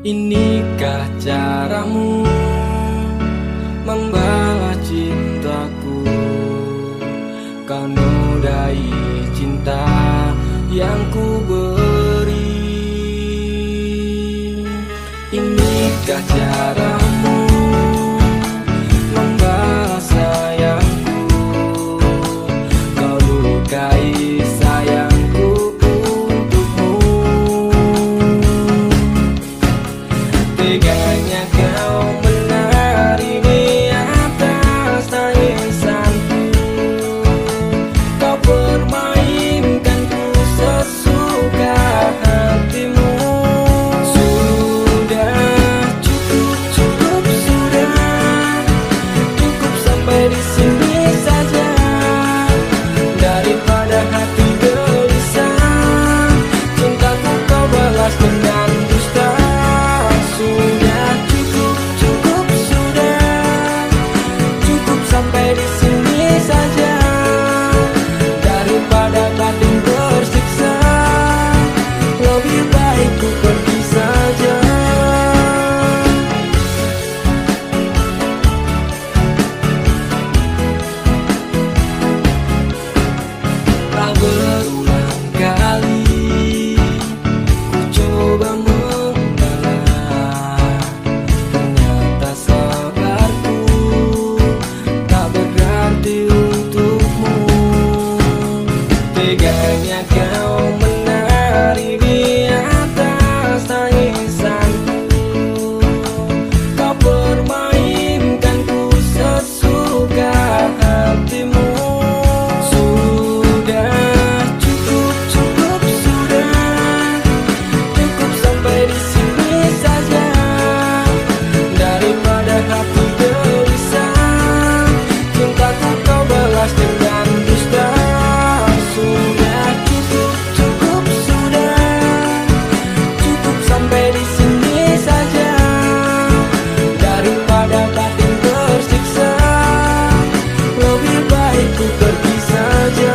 Inikah caramu membalas cintaku? Kau nodai cinta yang ku beri. Inikah caramu membalas sayangku? Kau lukai sayangku untukmu. Teganya kau menari di atas tangisanku. Kau permainkanku sesuka hatimu. Sudah cukup, cukup sudah. Cukup sampai di sini saja. Daripada hati gelisah, cintaku kau balas dengan dusta. Sudah cukup, cukup sudah. Cukup sampai di sini saja. Daripada batin tersiksa, lebih baik ku pergi saja. Tak berulang kali ku coba mengalah, ternyata sabarku tak berarti untukmu. Teganya kau menari di atas tangisanku. Kau permainkanku sesuka hatimu. Sudah cukup, cukup sudah. Cukup sampai di sini saja. Daripada hati gelisah, cintaku kau balas dengan dusta. Sudah cukup, cukup sudah. Cukup sampai di sini saja. Daripada batin tersiksa, lebih baik ku pergi saja.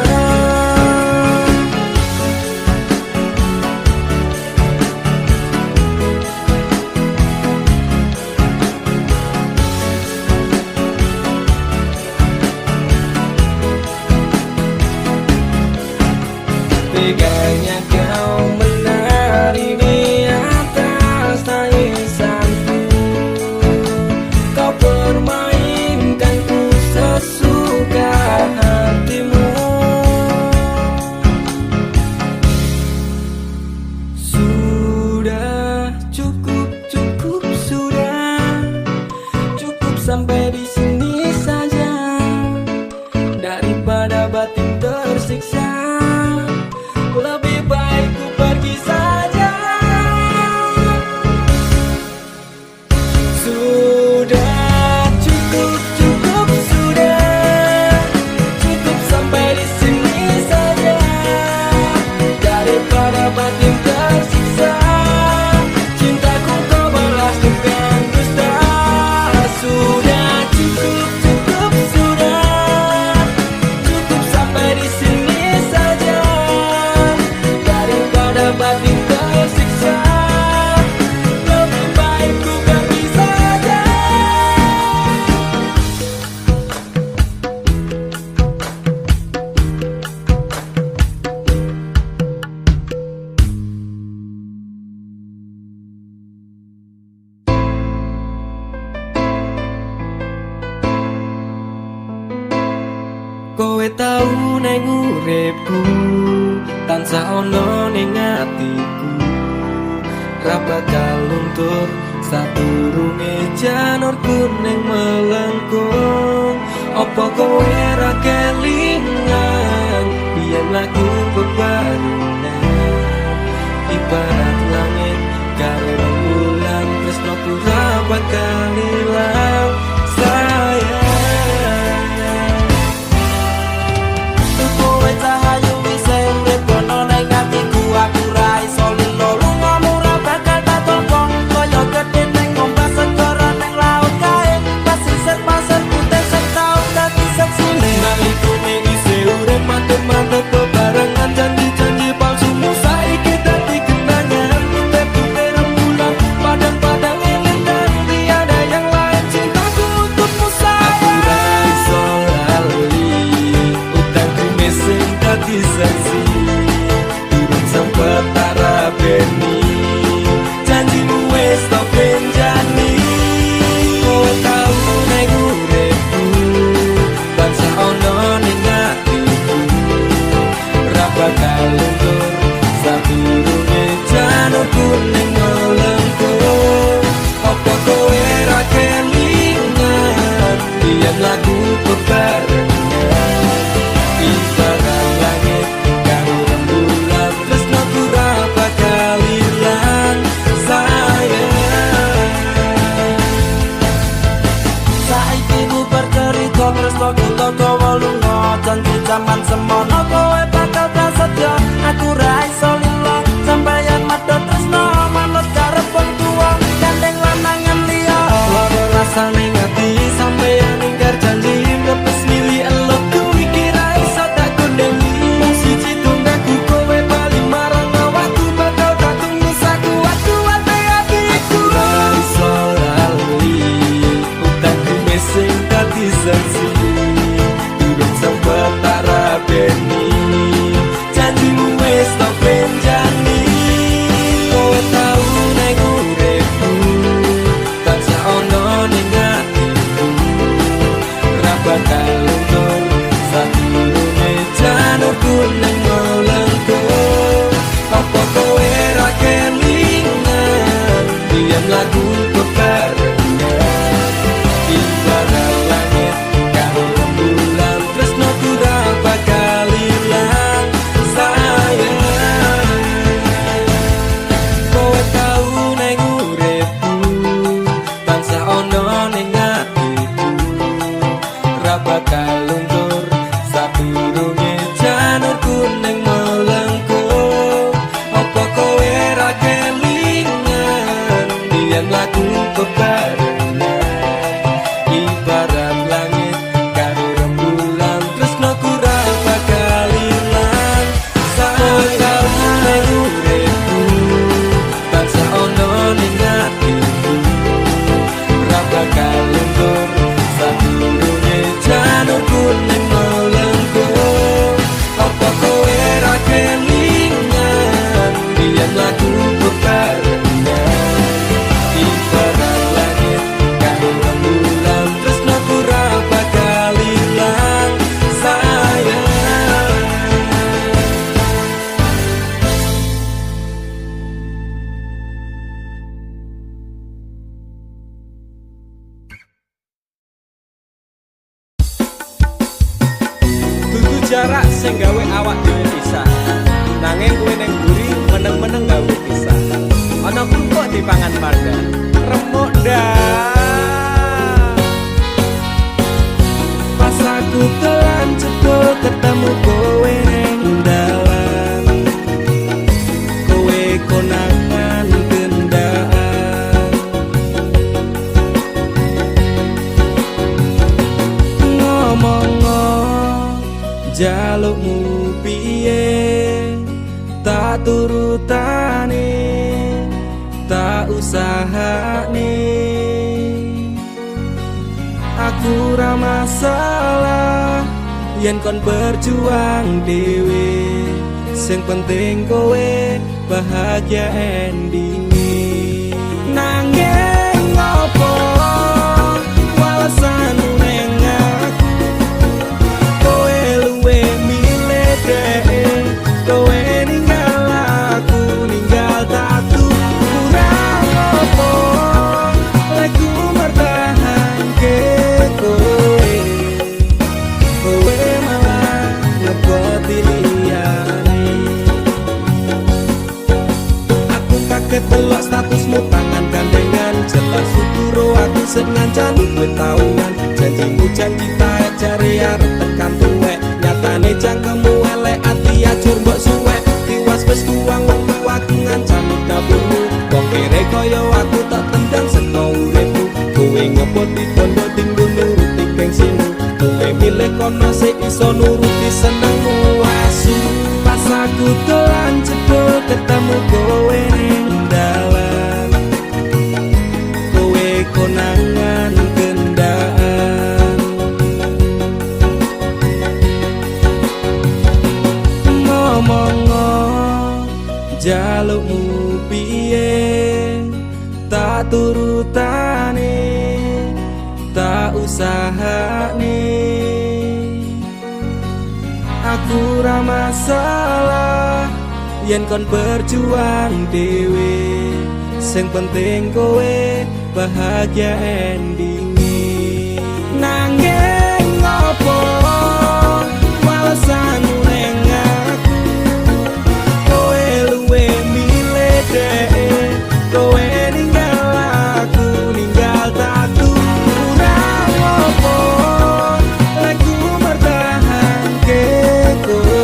Teganya kau menari di atas tangisanku. Kau permainkanku sesuka hatimu. Sudah cukup, cukup sudah. Cukup sampai di sini saja. Daripada batin tersiksa, lebih baik ku pergi saja. Sudah cukup, cukup sudah. Cukup sampai di sini saja. Daripada batin tersiksa, cintaku kau balas dengan dusta. Sudah cukup, cukup sudah. Cukup sampai di sini saja. Daripada batin tersiksa, lebih baik ku pergi saja. Kowe tau neng uripku, tansah ono ning atiku. Ra bakal luntur sadurunge janur kuning melengkung. Apa kowe ra kelingan biyen lagu bebarengan? Ibarat langit karo bulan, tresnoku ra bakal ilang. Sayang, kowe cahayu sing ngepono ning atiku. Aku ra iso lilo lungamu, ra bakal tak topong. Kaya gedhe ning ombak segara ning laut kae. Pasisir pasir putih sing tau dadi seksine. Nang iku ning isih urip mantep-mantep bebarengan. Janji-janji palsumu saiki dadi kenangan. Putih-putih rembulan padang ono kowe bakal prasetyo aku ra iso lilo sampeyan medhot tresno manut karep wong tuwa gandeng lanangan liya lara rasane ngati sampeyan ingkar janji lepes milih elok kuwi kira iso tak gondeli mung siji tunggaku kowe bali marang awakku bakal tak tunggu sakuat-kuat atiku ora iso lali utangku mesing dadi saksi durung sempet tak rabeni janjimu wis tak benjani kowe tau ning uripku tansah ono ning atiku ra bakal luntur sadurunge janurku ning molengku apa kowe ra kelingan diam lagu bebarengan ibarat langit karo rembulan tresno ora bakal ilang sayang kowe tau ning uripku tansah ono ning atiku ra bakal luntur sadurunge janurku ning molengku apa kowe ra kelingan diam lagu bebarengan ibarat langit karo rembulan tresno ora bakal ilang sayang ning uripku tansah ono ning atiku ra bakal luntur sadurunge janurku ning molengku apa kowe ra kelingan biyen lagu bebarengan ibarat langit karo rembulan tresno ora bakal ilang sayang Dudu jarak sing gawe awak dhewe pisah. Nanging kowe ning mburi meneng-meneng gawe pisah. Ana kok dipangan pada. Remuk dah. pas aku telan cedol ketemu kowe ning dalan kowe konangan kendaan ngomong jalukmu piye tak turutane tak usahane aku ra masalah yen kon berjuang dhewe sing penting kowe bahagia endinge nanging ngopo walesanmu ning aku kowe luwe milih dhek kowe ninggal aku ninggal tatu kurang apa lagu mertahanke kowe kowe malah ngepoti liyane aku kaget delok statusmu tangan gandengan jelas syukur aku sing ngancani kowe tahunan janjimu janji taek jare arep tekan tuwek nyatane cangkemmu elek ati ajur mbok suwek tiwas wis kuwang wong tuaku ngancani dapurmu wong kere kaya aku tak tendang seko uripku kowe ngepoti bondo tinggo nuruti gengsimu kowe milih kono sik iso nuruti senengmu asu pas aku dolan cedol ketemu kowe ning dalan kowe konangan kendaan ngomong jalukmu piye tak turutane tak usahane aku ra masalah yen kon berjuang dhewe sing penting kowe bahagia endinge nanging ngopo walesanmu ning aku kowe luwe milih dhek kowe ninggal aku ninggal tatu kurang apa lagu mertahanke kowe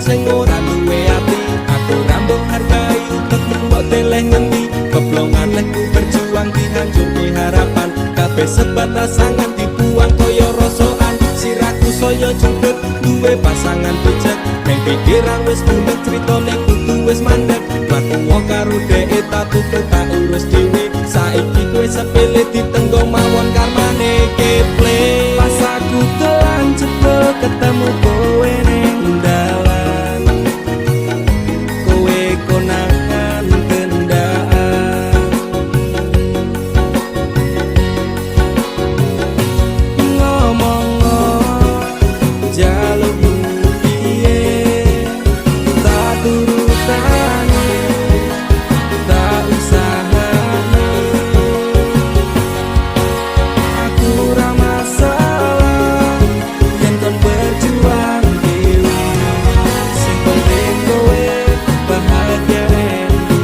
sing ora duwe ati. Aku rambut hargai untukmu mbok teleh ngendi. Keblongan lekku berjuang dihancurke harapan. Kabeh sebatas sangat dibuang koyo rosokan. Sirahku saya jemput duwe pasangan pijak. Neng pikiran wis bulet critane kudu wis mandek. Matuwa karo dhek tak tuku tak urus dhewe. Saiki kowe sepele ditenggo mawon karmane keple. Pas aku dolan cepet ketemu kowe ning dalan. Kowe konangan kendaan. Ngomong jaluk piye tak turutane tak usahane. Aku ora masalah yen kon berjuang dhewe. Sing penting kowe bahagia endi.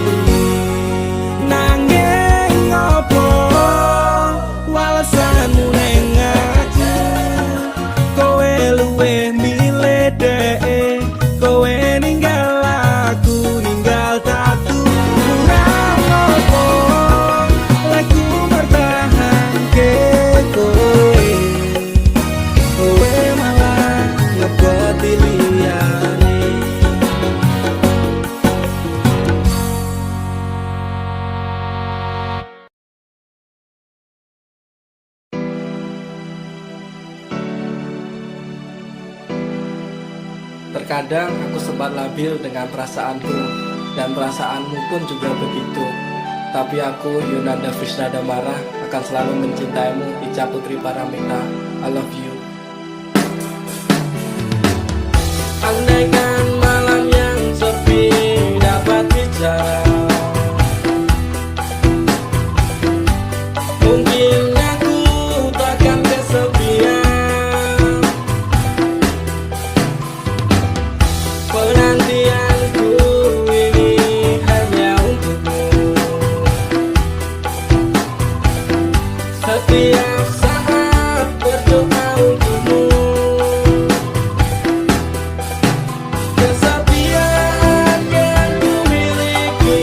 Nanging opo walesanmu ning aku. Kowe luwih milih dhek. Kowe ninggal aku ninggal tatu. Kurang opo lagu bertahanke kowe. Kowe malah ngeboti liyane. Terkadang aku sempat labil dengan perasaanku, dan perasaanmu pun juga begitu. Tapi aku, Yunanda Visnadamara, akan selalu mencintaimu, Ica Putri Paramita. I love you. Andaikan malam yang sepi dapat bicara, mungkin aku takkan kesepian. Penantianku ini hanya untukmu. Setiap saat berdoa untukmu. Kesetiaan yang ku miliki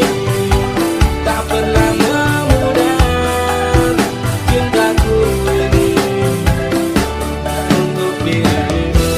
tak pernah memudar. Cintaku ini untuk dirimu.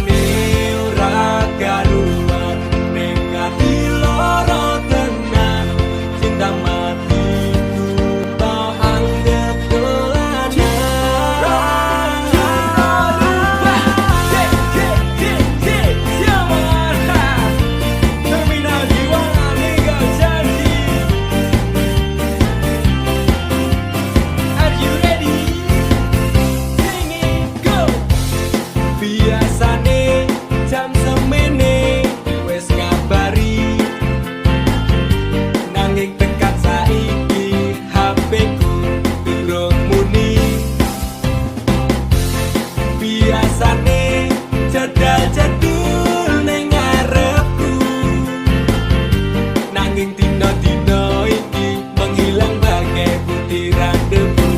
rasane ora karuan ning ati lara tenan cinta mati tak anggap biasane jam semene wis ngabari nanging tekan saiki HP ku durung muni biasane jadal jadul ning ngarepku nanging dina-dina iki menghilang bagai butiran debu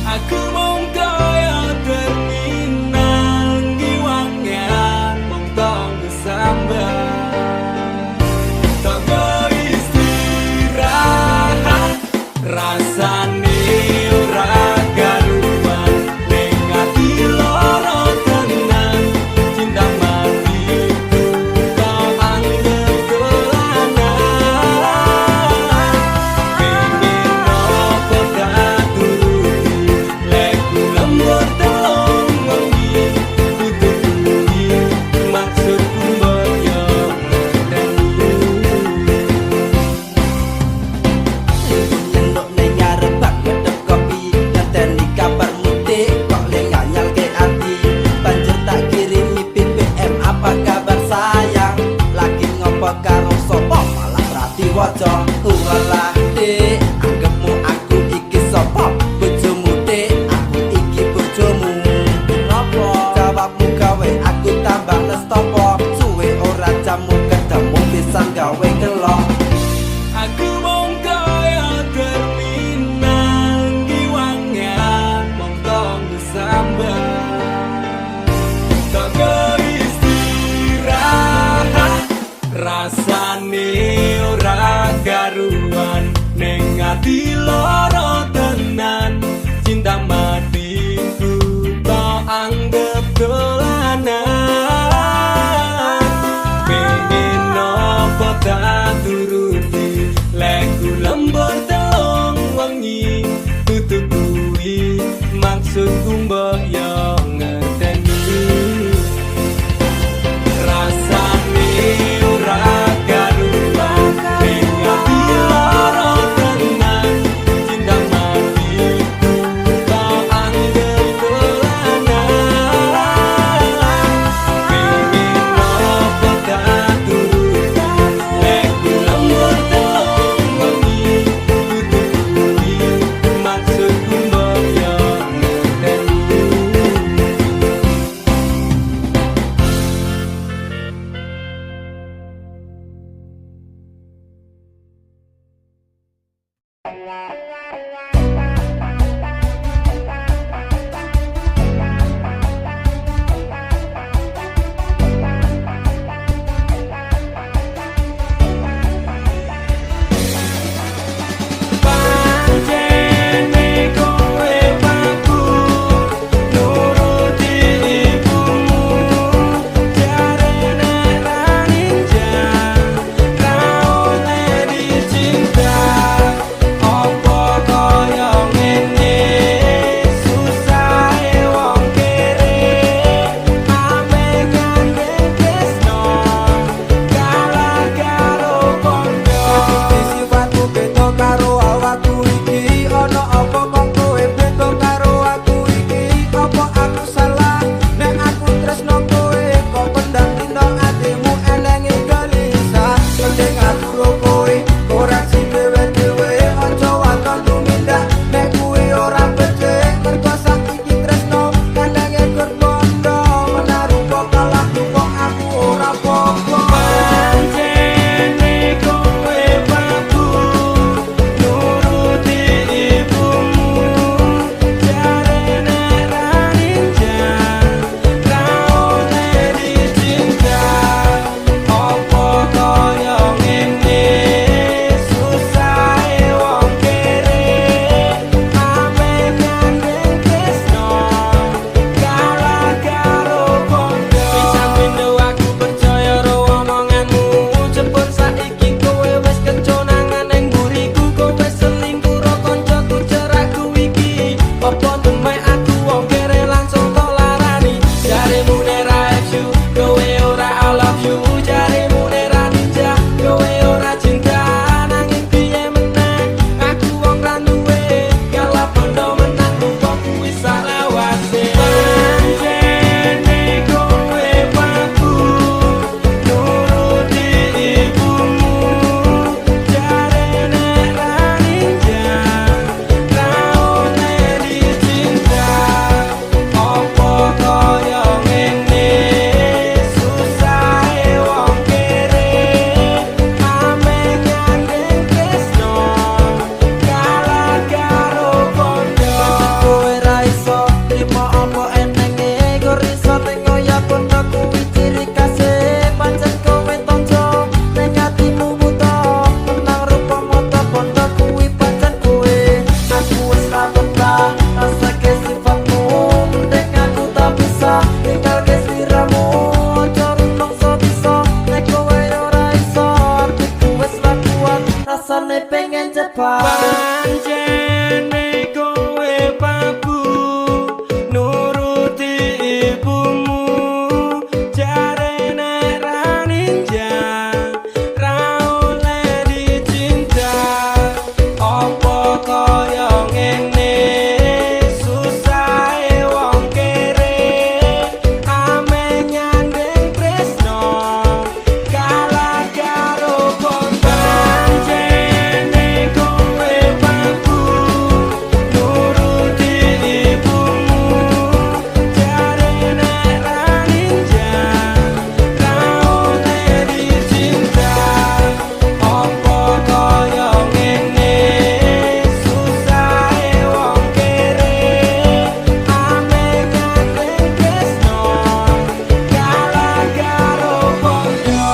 aku mung kaya terminal ngiwangan mung tonggo sambat tonggo istirahat rasane ora karuan ning ati lara tenan cinta mati tak anggap dolanan pengen apa tak turuti leku lembur telung wengi kututuhi maksudku mbaya Nyenduk ning ngarep bak ngedep kopi ngenteni kabar mudik kok le nganyal ke ati banjur tak kirimi BBM apa kabar sayang lagi ngopo karo sapa malah rati waca walah dek anggapmu aku iki sapa bojomu dek aku iki bojomu napa jawabmu gawe aku tambah nestopo suwe ora jamu ketemu pisan gawe kelok aku mung kaya terminal ngiwangan mung tonggo sambat tonggo istirahat rasane ora karuan ning ati lara tenan cinta matiku tak anggap dolanan pengen apa tak turuti leku lembur telung wengi tutupi maksudku mbaya ngerteni rasane ora karuan ning ati lara tenan cinta matiku tak anggap dolanan rasane pengen cepat. Pancene kowe babu nuruti ibumu, jare nek ra ninja ra oleh dicinta. Apa kaya ngene susahe wong kere, ame nyandeng tresno kalah karo konco. Pancene kowe babu nuruti ibumu, jare nek ra ninja ra oleh dicinta. Apa kaya ngene susahe wong kere, ame nyandeng tresno kalah karo konco.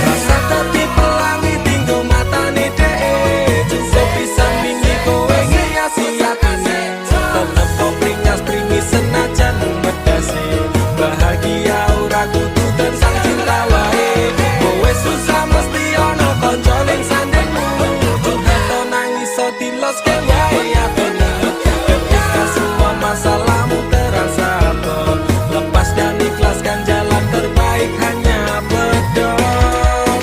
Rasa tapi pelangi tinggo matane dhek, cukup bisa mini kowe ngiasi atine. Tetep kok pringas-pringis senajan medase, bahagia ora kudu tentang cinta wae. Kowe susah mesti ono kanca ning sandengmu, curhat nangis iso diloske wae apene. Ketika semua masalahmu terasa berat, lepaskan ikhlaskan jalan terbaik hanya pedot.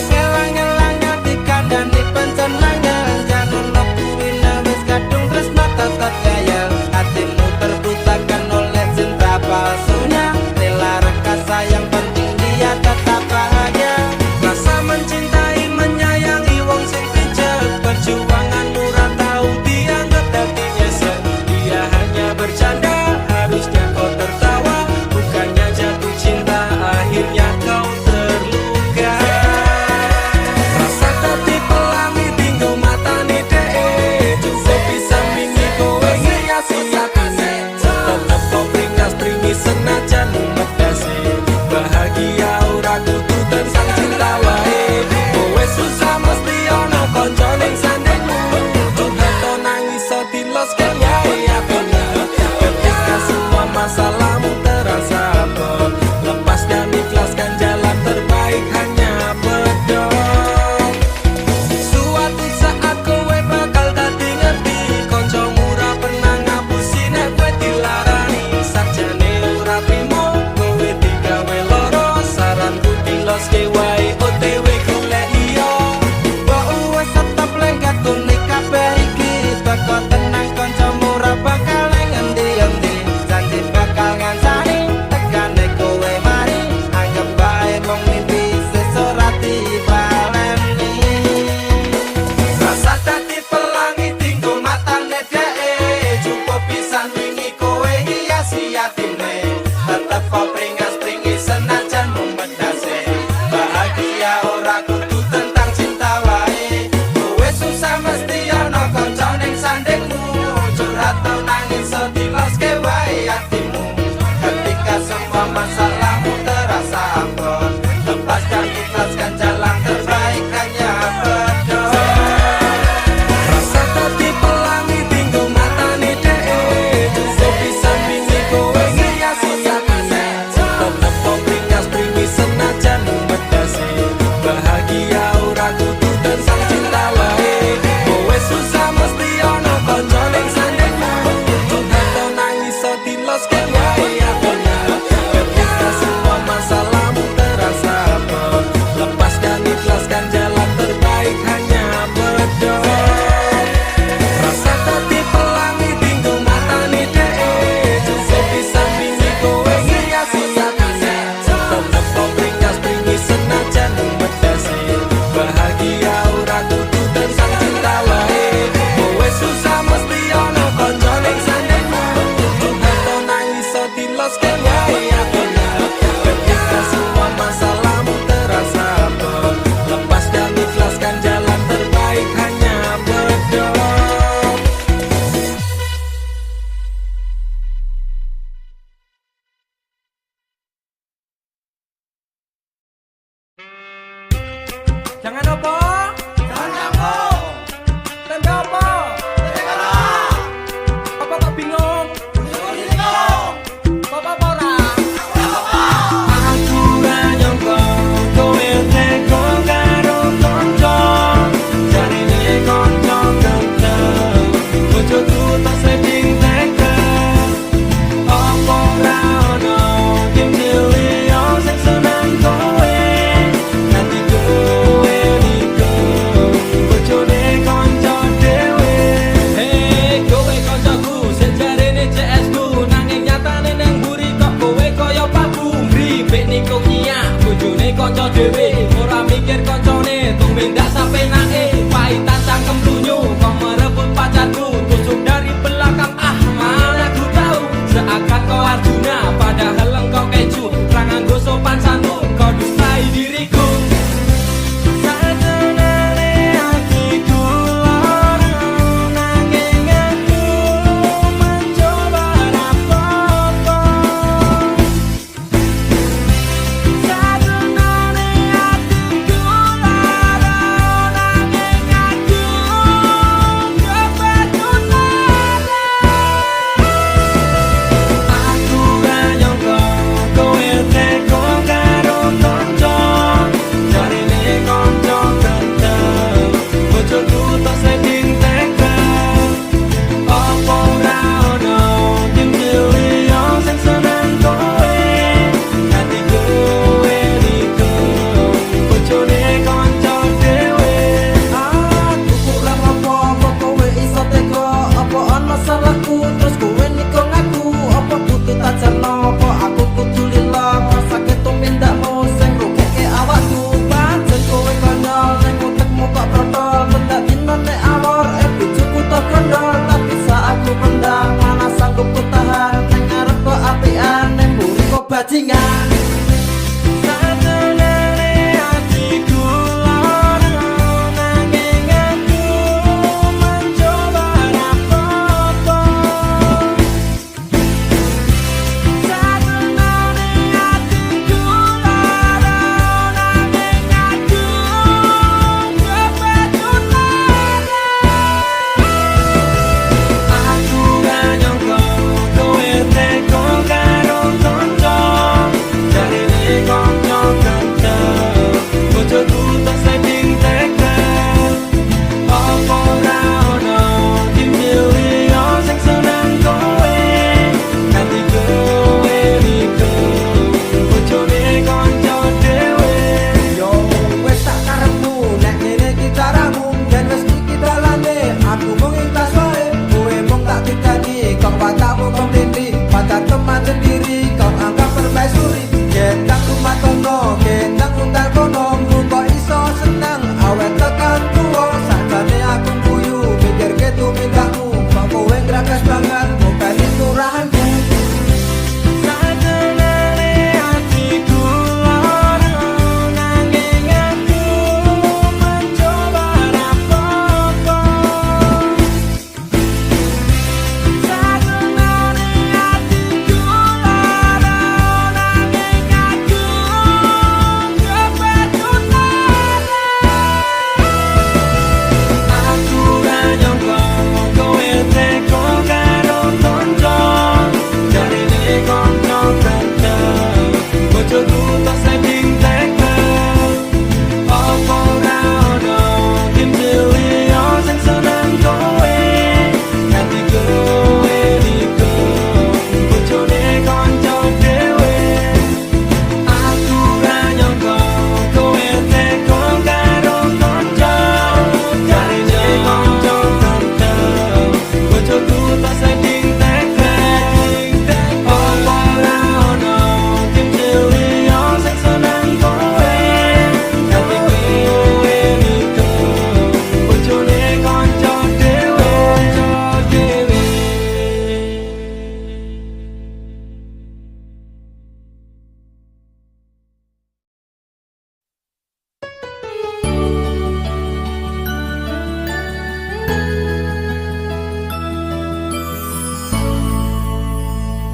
Ngelang-ngelang ati kandhane pencenangan, jangan lakuin wis kadung tresno tetep gaya. Hatimu terbutakan oleh cinta palsunya, rela reka sayang penting dia tetap bahagia. Rasa mencintai menyayangi wong sing pijak, perjuanganmu ra tau dia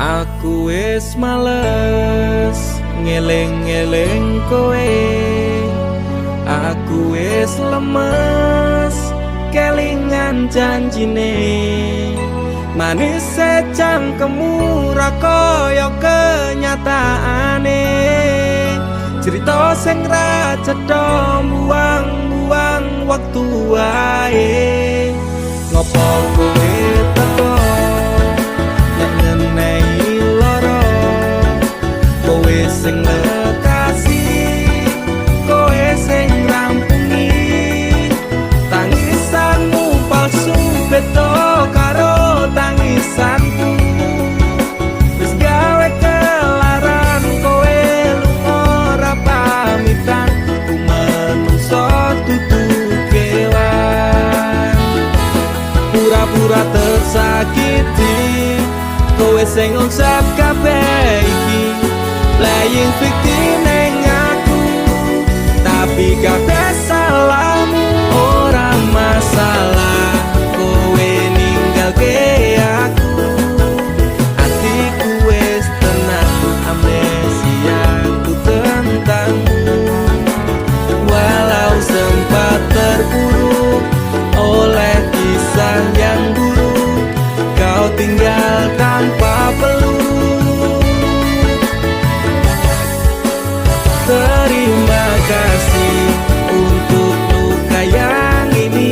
Aku wis males ngeling-eling kowe. Aku wis lemes kelingan janjine. Manis secangkemmu ra kaya kenyataane. Cerita sing ra cetha buang-buang waktu wae. Ngopo kowe teko nek ngenehi lara. Kowe sing lekasih, kowe sing rampungi. Tangisanmu palsu beda karo tangisanku. Wis gawe kelaran kowe lunga ora pamitan. Ku menungso dudu kewan, pura-pura tersakiti. Kowe sing ngonsep kabeh iki, playing victim neng aku. Tapi kabeh salahmu, ora masalah. Kowe ninggalke aku, hatiku wis tenang. Amnesiaku tentangmu. Walau sempat terpuruk oleh kisah yang buruk, kau tinggal tanpa peluk. Terima kasih untuk luka yang ini.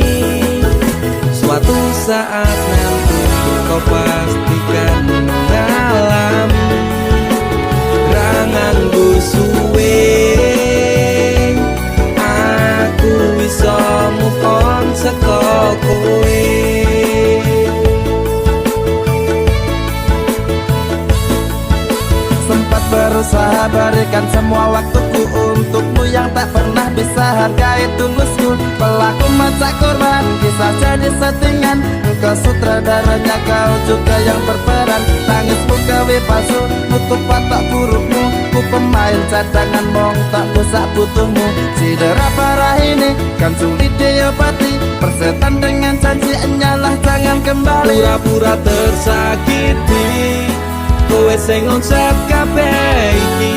Suatu saat nanti kau pastikan mengalami. Ranganku suwe, aku bisa move on saka kowe. Sempat berusaha berikan semua waktuku untukmu yang tak pernah bisa hargai tulusku. Pelaku macak korban, kisah jadi settingan. Engkau sutradaranya, kau juga yang berperan. Tangismu gawe palsu, nutup watak burukmu. Ku pemain cadangan, mong tak bisa butuhmu. Cedera parah ini kan sulit diobati. Persetan dengan janji hanyalah jangan kembali. Pura-pura tersakiti, kowe sing ngonsep kabeh iki,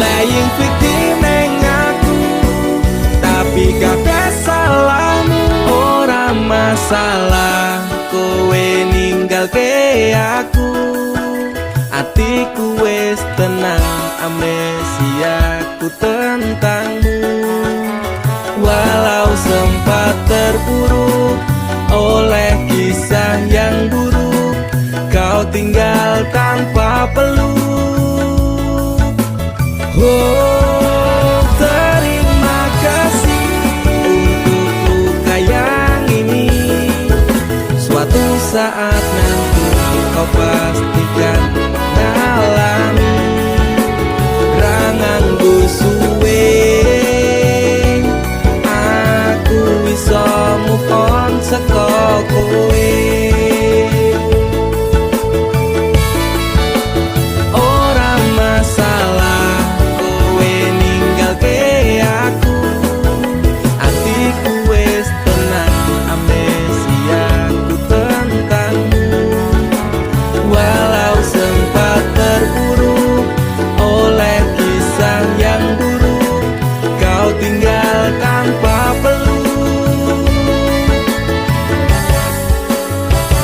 playing victim neng aku. Tapi kabeh salahmu, ora masalah. Kowe ninggalke aku, hatiku wis tenang. Amnesiaku tentangmu. Walau sempat terpuruk oleh kisah yang buruk, kau tinggal tanpa peluk. Oh, terima kasih untuk luka yang ini. Suatu saat nanti kau pastikan mengalami. Ranganku suwe, aku bisa move on saka kowe.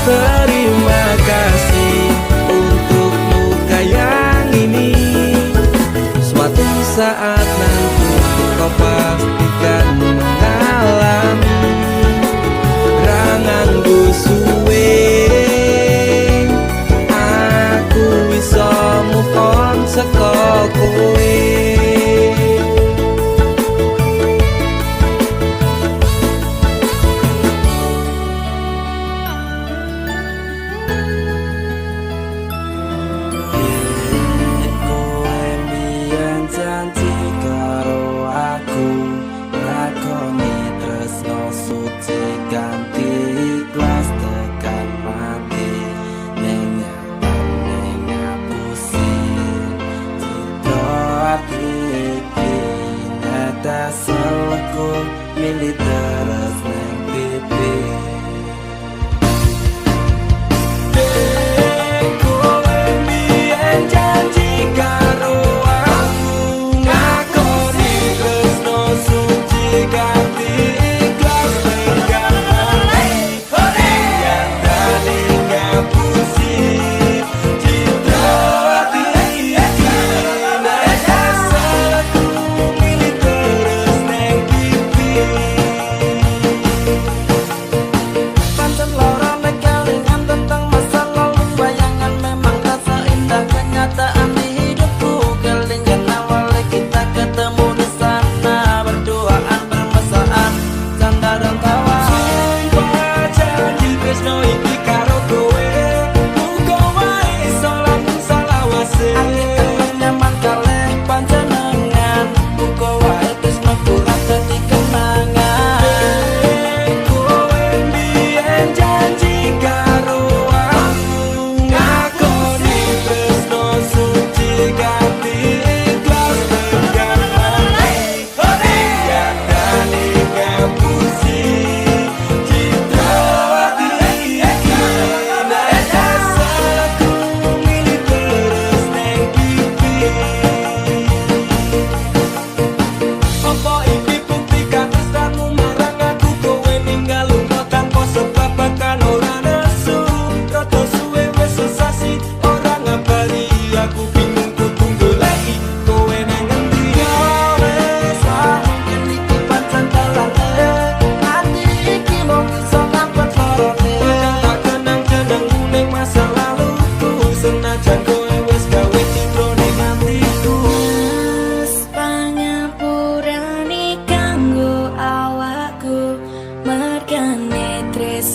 Terima kasih untuk luka yang ini. Suatu saat nanti kau pastikan mengalami. Ranganku suwe, aku bisa move on saka kowe. Janji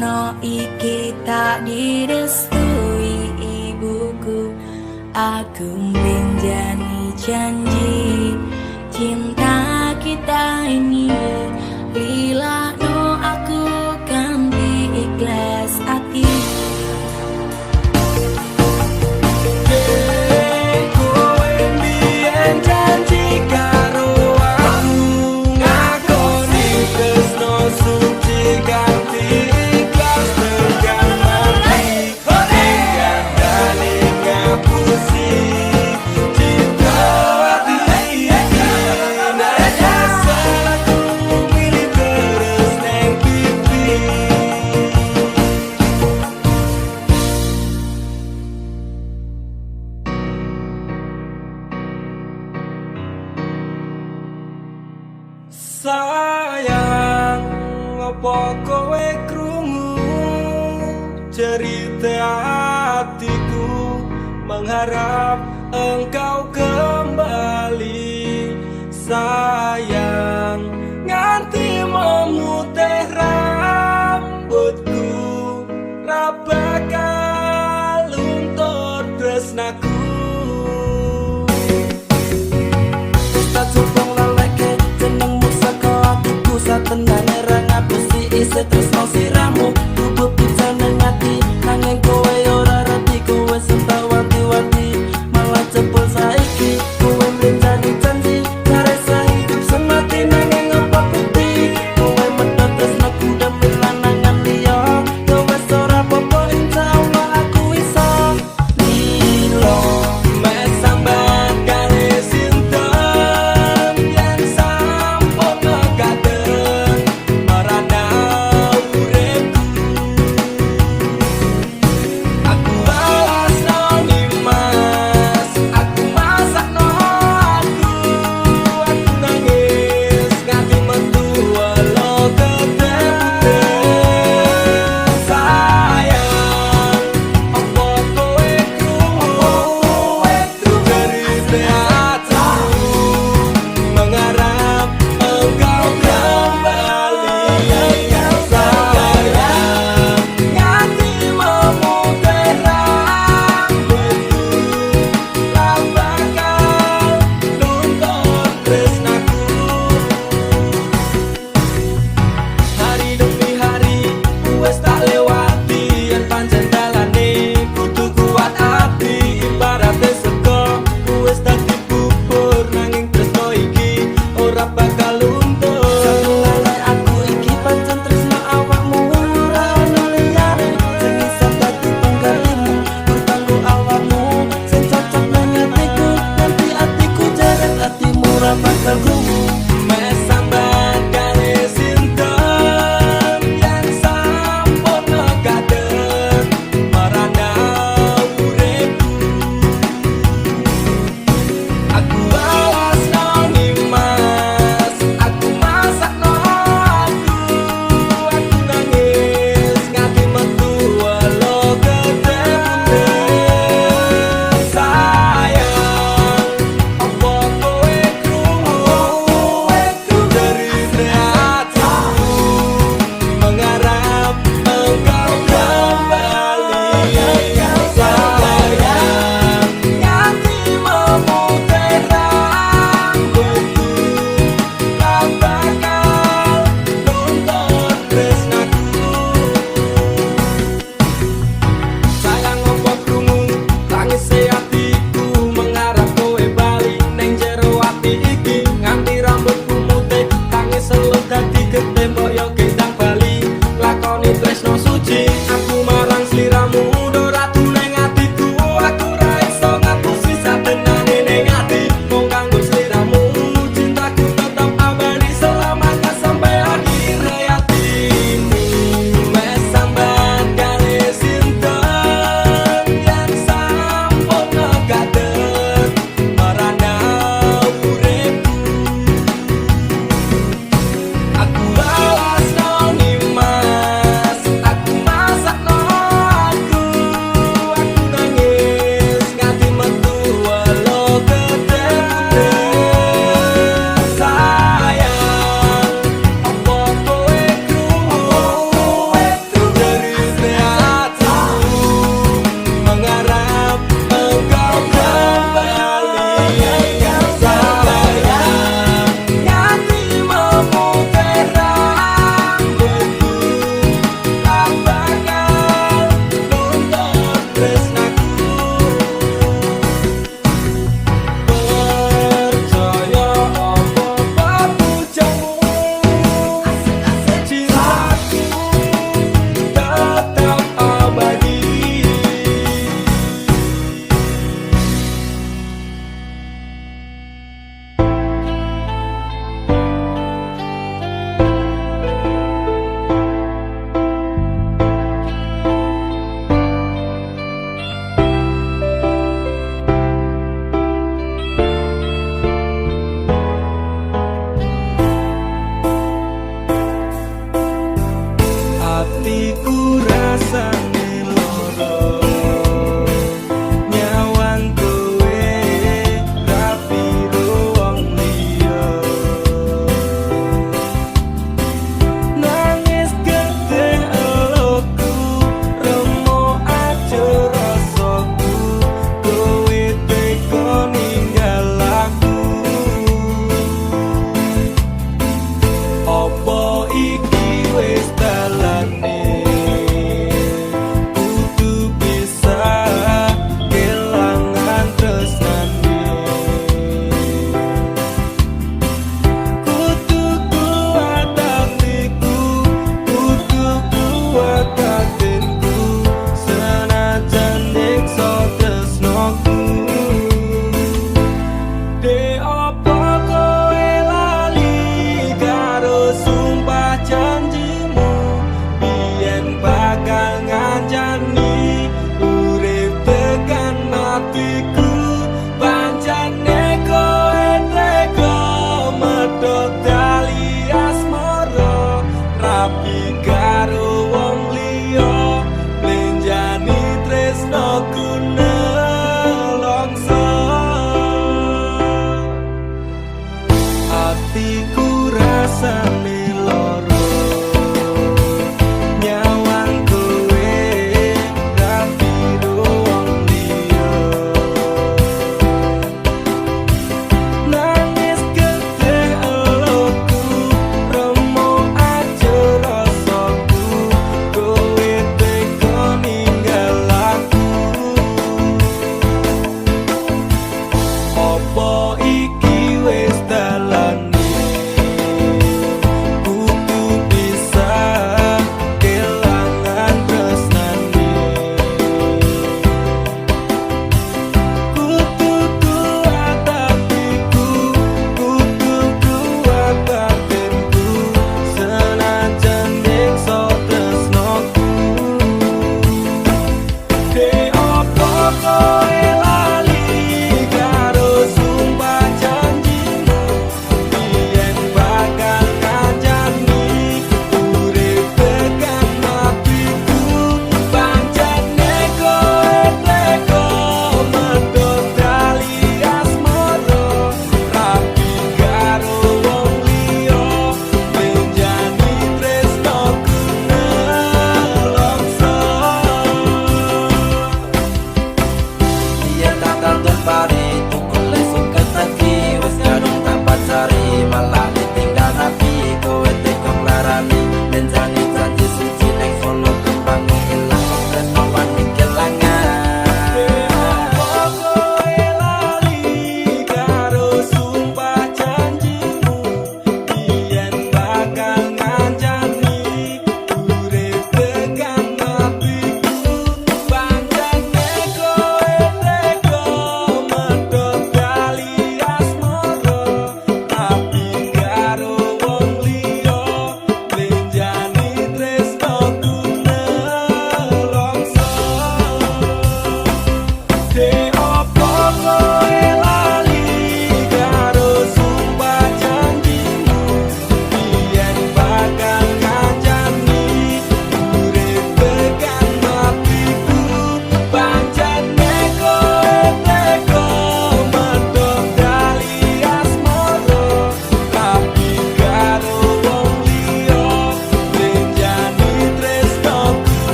tresno iki tak direstui ibuku. Aku menjani janji cinta kita ini, bila no aku kan ikhlas hati. Kowe mbiyen janji karo aku, ngakoni tresno suci kanthi ikhlas tekan mati. Dengan dali ngapusi cinta hati iki, nanya salahku milih terus neng pipi. Sayang, apa kowe krungu cerita hatiku, mengharap engkau kembali. Sayang, nganti memutih rambutku, ra bakal luntur tresnaku. Tak cupang laleke jenengmu saka atiku, satenane ra ngapusi isi tresno siramu. Tubuh bisa nang ati nanging kowe ora reti, kowe sentak wanti-wanti malah cepul saiki. Kowe menjadi janji karesa hidup semati nanging apa bukti kowe medhot tresnoku demi lanangan liya. Kowe ora apa-apa insyaallah aku iso nilo. Mek sambat kali sinten yen sampun mekaten marana uripku.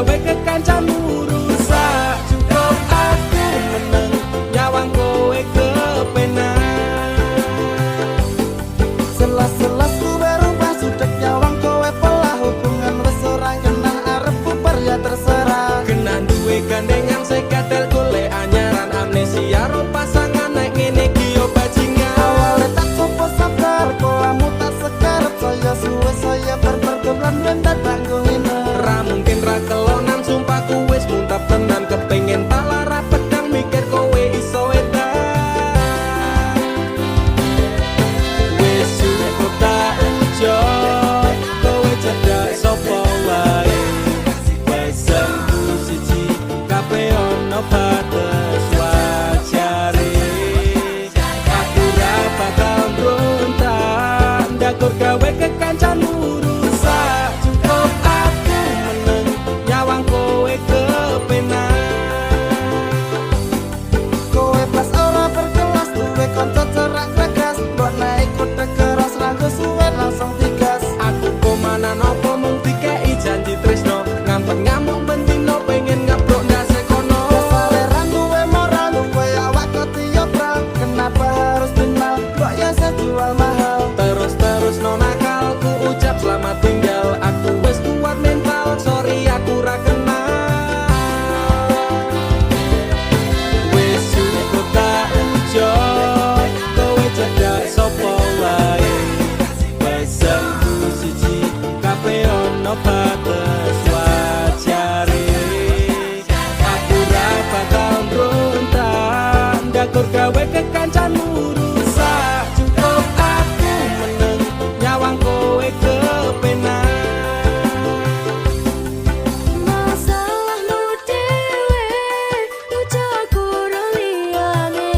gawe kekancanmu rusak. Cukup aku meneng nyawang kowe kepenak. Selas-selas kowe rubah sudek nyawang kowe pelah. Hubungan wis ora kenal arep bubar ya terserah. Kena duwe gandengan sekatel golek anyaran amnesia ro pasangan nek ngene iki yo bajingan. Awalnya tak coba sabar, kolamu tak sekarep. Saya suwe saya berpergemblan bentar tanggung ini. Ra mungkin ra kelonan sumpah ku wis muntap tenan kepengin palara pedang mikir kowe iso edan. Wis cukup tak joy kowe cedak sapa wae. Wis sembu siji kabeh ono batas wajare. Aku ra bakal brontak ndakur gawe kekancanmu rusak. Cukup aku meneng nyawang kowe kepenak. Kowe pas ora berkelas, duwe kanca cerak tegas. Mbok naik kuda keras ranggo suwe langsung digas. Aku komanan apa mung dikei janji tresno. Ngampet ngamuk bendino pengen ngeblok ndase kono. Selera duwe moral, duwe awak ketioprak. Kenapa harus kenal, kok ya saya jual mahal. Terus no nakal ku ucap selamat tinggal. Aku wis kuat mental, sorry aku ra kenal. Wis cukup tak joy kowe cedak sapa wae. Wis sembu siji kabeh ono batas wajare. Aku ra bakal brontak ndakur gawe kekancanmu rusak. Cukup aku meneng nyawang kowe kepenak. Masalahmu dewe, ucapku liyane.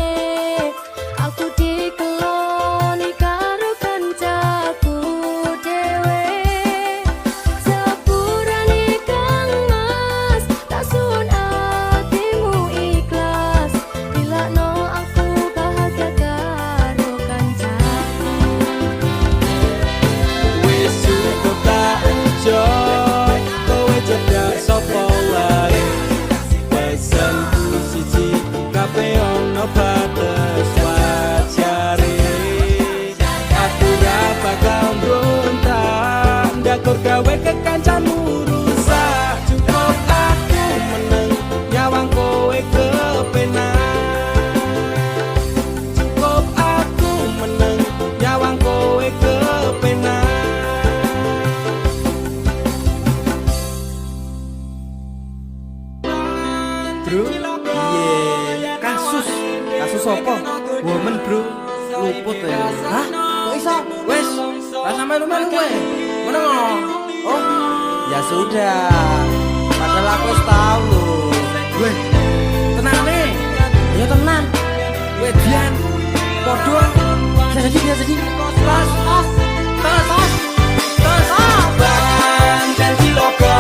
Aku dikeloni karo kancaku dewe. Sepurane Kang Mas, tak sun atimu ikhlas. Dilakno aku bahagia karo kancaku. Wis cukup tak joy kowe cedak sapa wae. Wis sembu siji kabeh ono batas wajare. Aku ra bakal brontak ndakur gawe kekancanmu rusak. Cukup aku meneng nyawang kowe kepenak. Cukup aku meneng nyawang kowe kepenak. Bro, iya, kasus apa? Woman bro, luput ya. Hah? Kok iso? Wes, lah sampe rumah kowe. Mana Oh, Ya sudah, padahal aku wis tahu loh. weh, tenang nih. Ya tenan. Weh, Dian, podo. Bisa jadi. Tos. Bang janji logo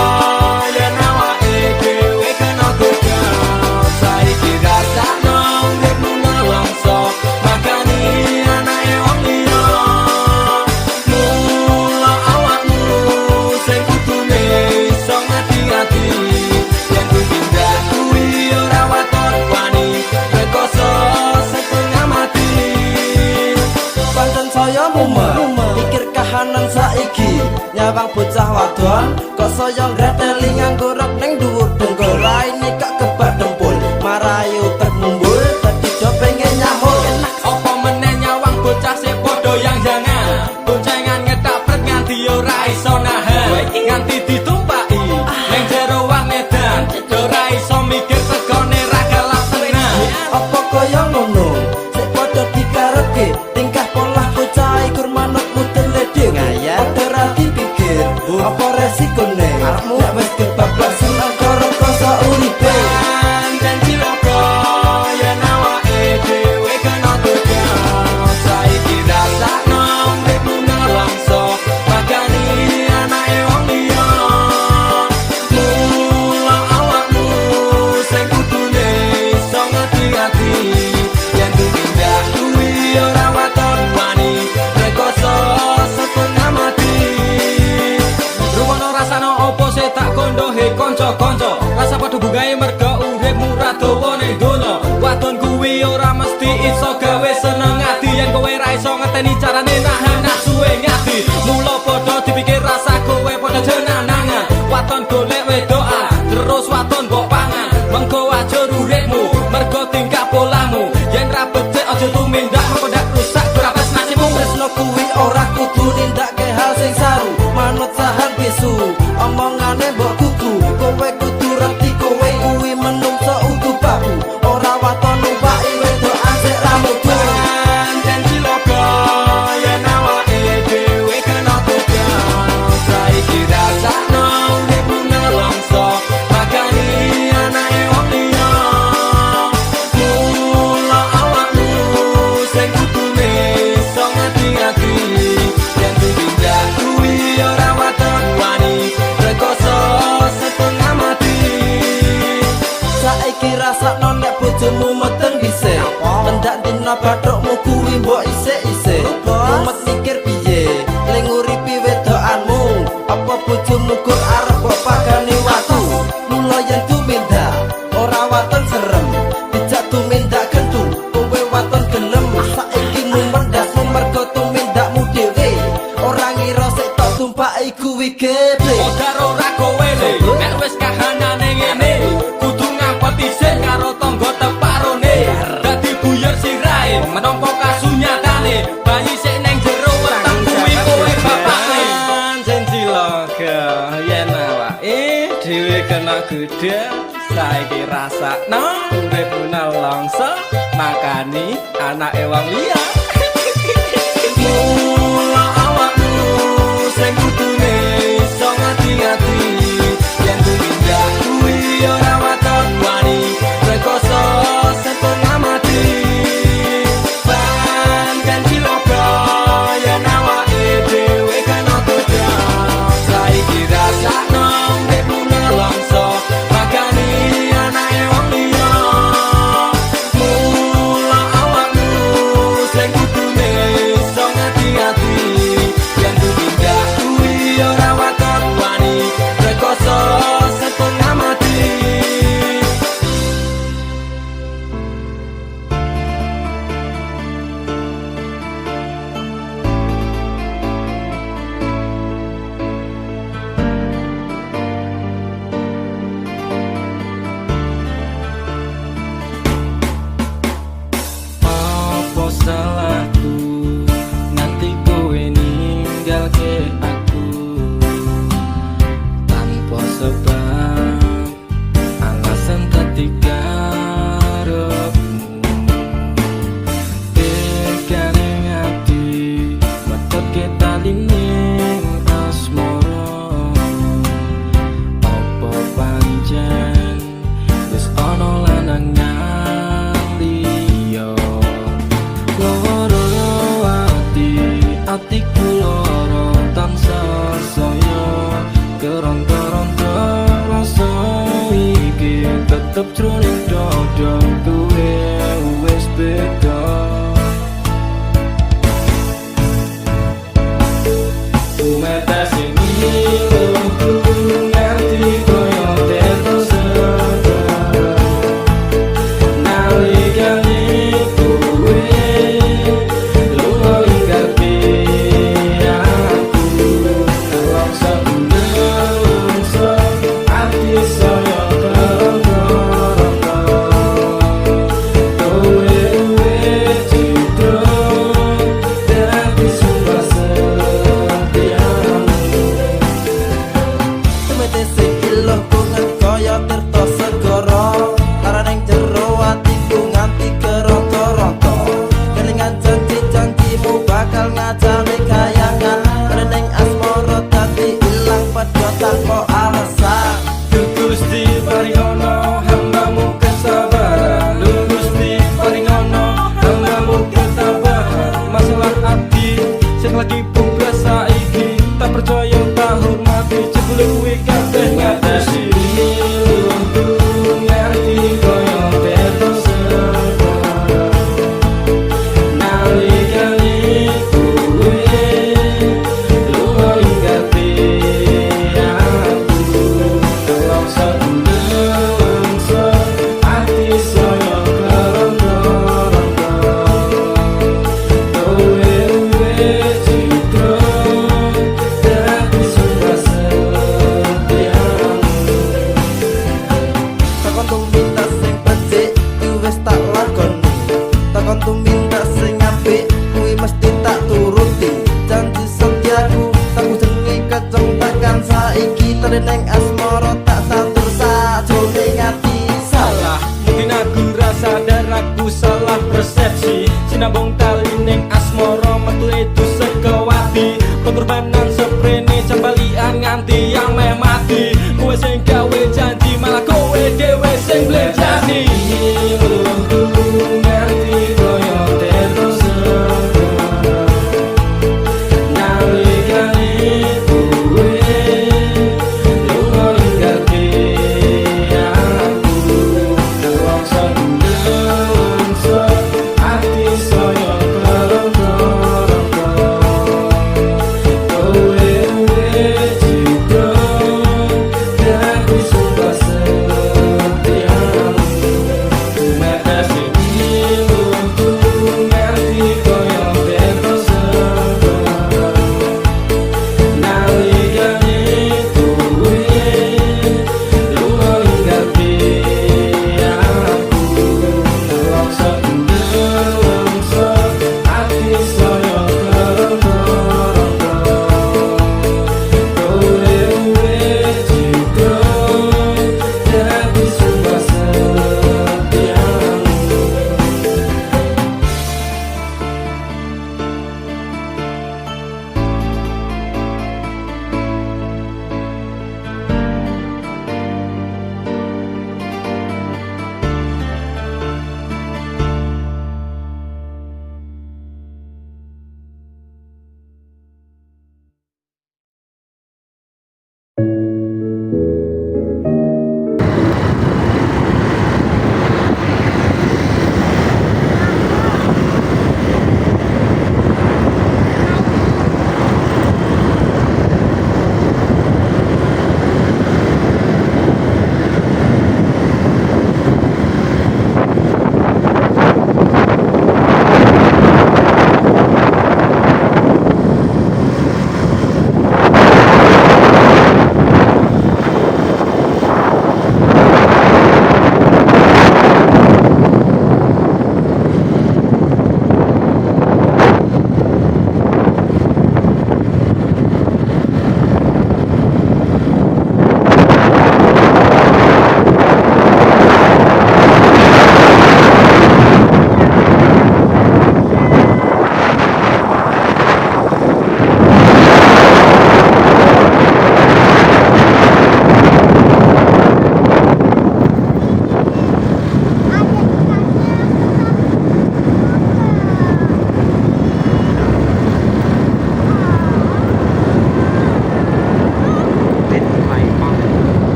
yen awake dhewe kena godhong. Saiki rasakno uripmu nelongso, makani anake wong liya. Mula awakmu sing kudune iso ngati-ati. Yen kuwi pindah kuwi ora waton wani, rekoso setengah mati. Pancen saya mumet mikir kahanan saiki. Nyawang bocah wadon kok saya ngreteli nganggo rok ning dhuwur dengkul. Raine kok kebak dempul, marayu termumbul dadi do pengen nyahul. Apa meneh nyawang bocah sing padha yang jangan. Boncengan ngetapret nganti ora iso nahan. Nganti ditumpaki ning jero Medan. Ora iso mikir tegone ra kelak tenan. Apa kaya ngono sik padha dikarepke tingkah pola bocah ikur manut mudel ledhe ngayal ora dipikir apa resikone arepmu wis kebablasan angkara padha dipikir rasa kowe padha jenengan waton golek wedokan terus waton mbok pangan mengko aja uripmu mergo tingkah polamu yen ra becik aja tumindak mengko ndak rusak berapa nasibmu Tresno kuwi ora kudu nindakake hal sing saru manut sahan bisu omongane mbok kuku kowe kudu reti kowe kuwi menungso utuh babu ora waton numpaki wedokan sik rambut dan cilaka yen awake dhewe kena tukang saiki rasakno uripmu nelongso makani anake wong liya mula awakmu sing kudune iso ngati-ati yen tumindak kuwi ora waton wani rekoso setengah mati saiki rasakno nek bojomu meteng dhisik pendak dina bathukmu kuwi mbok isik-isik mumet mikir piye ling uripi wedokanmu apa bojomu gur arep mbok pagani watu mula yen tumindak ora waton serem dijak tumindak kentu kowe waton gelem saiki mumendas mergo tumindakmu dhewe ora ngira sik tok tumpaki kuwi geble Odar ora kowe le nek wis kahanane ngene kudu ngapot isih karo tangga teparone dadi buyar sirahe menapa kasunyatane bayi sik ning jero weteng kuwi kowe bapakne cilaka yen awake dhewe kena gedhe saiki rasakno uripmu nelongso makani anake wong liya mula awakmu sing kudune iso ngati-ati yen tumindak kuwi ora waton wani rekoso setengah mati dan cilaka yen awake dhewe kena tukang saiki rasakno uripmu nelongso makani anake wong liya mula awakmu sing kudune iso ngati-ati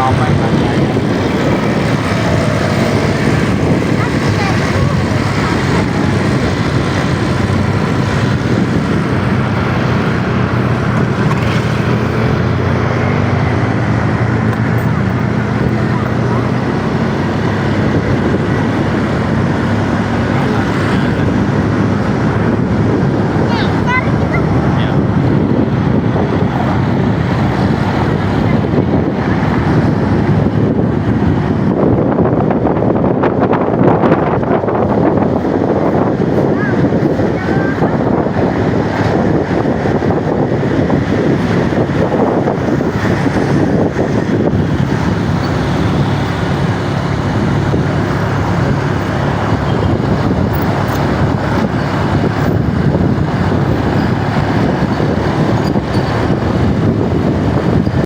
apa